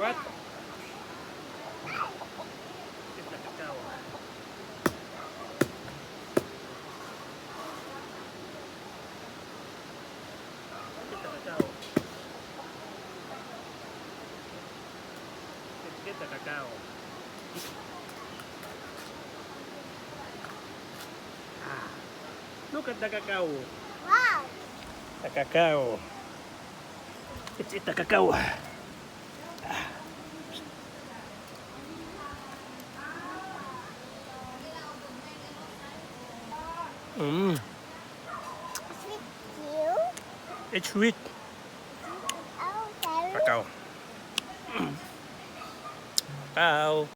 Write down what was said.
What? Get the cacao. Look at the cacao. Wow. The cacao. Let's eat the cacao. Mmm. Sweet you. It's sweet. Oh, sorry. Cacao. Cacao.